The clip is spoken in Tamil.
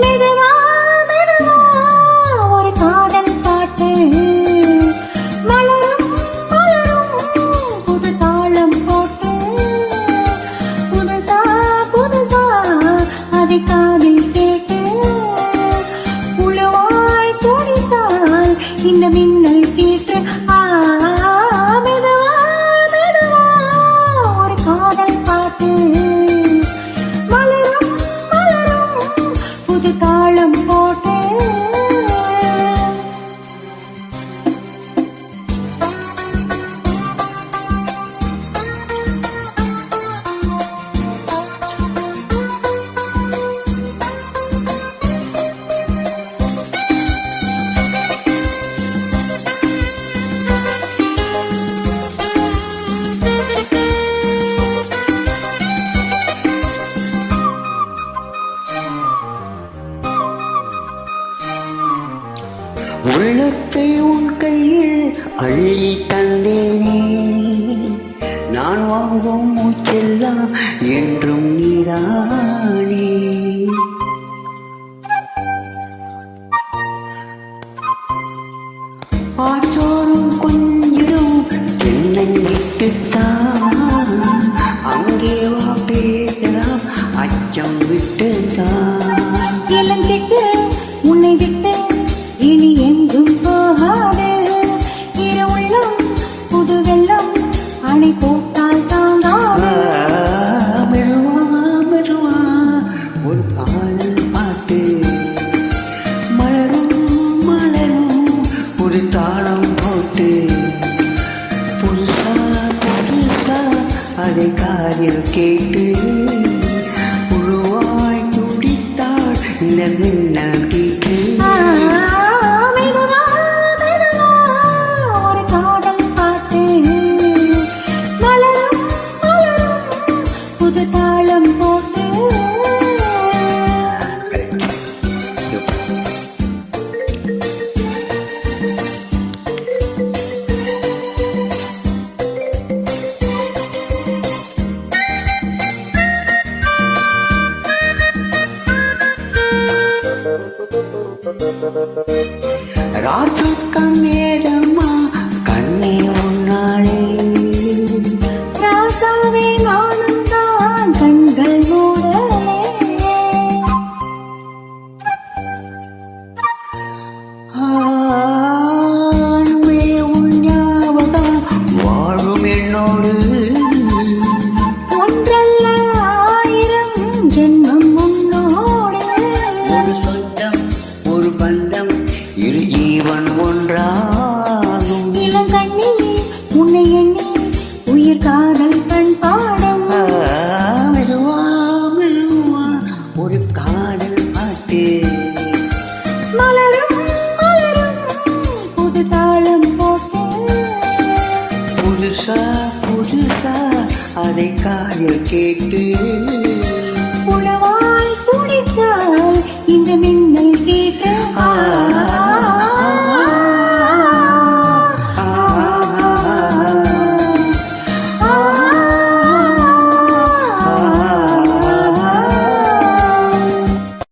மெதுவா மெதுவா ஒரு காதல் பாட்டு மலரும் மலரும் புது தாளம் போட்டு புதுசா புதுசா அதை காதில் கேட்டு புழுவாய் துடித்தால் இந்த மின்னல் கீற்று மெதுவா மெதுவா ஒரு காதல் பாட்டு மலரும் மலரும் புது தாளம் போட்டு உள்ளத்தை உன் கையில் அள்ளி தந்தேனே நான் வாங்கும் மூச்செல்லாம் என்றும் நீதானே ஆச்சோரும் கொஞ்சிடும் தென்னங்கிட்டுத்தான் அங்கே வா பேசலாம் அச்சம் விட்டுத்தான் இளஞ்சிட்டு உன்னை விட்டு இனி எங்கும் போகாது இரு உள்ளம் புது வெள்ளம் அணை போட்டால் தாங்காது மெதுவா மெதுவா ஒரு காதல் பாட்டு மலரும் மலரும் ஒரு தாளம் போட்டு புதுசா புதுசா அதை காதில் கேட்டு உருவாய் துடித்தாள் இந்த மின்னல் கீற்று மெதுவா மெதுவா ஒரு காதல் பாட்டு மலரும் மலரும் புது தாளம் போட்டு ராஜுக்கம் நேரமா கண்ணே உன்னாளே ராசாவே நானும் தான் கண்கள் மூடலே ஆணுமே உன் ஞாபகம் வாழும் என்னோடு ஒன்றல்ல ஆயிரம் ஜென்மம் உன்னோடு ஒரு சொந்தம் ஒரு பந்தம் இரு ஜீவன் ஒன்றாகும் இளங்கண்ணி உன்னை எண்ணி உயிர் காதல் கண் பாடம் மெதுவா மெதுவா ஒரு காதல் பாட்டு மலரும் மலரும் புது தாளம் போட்டு புதுசா புதுசா அதை காதில் கேட்டு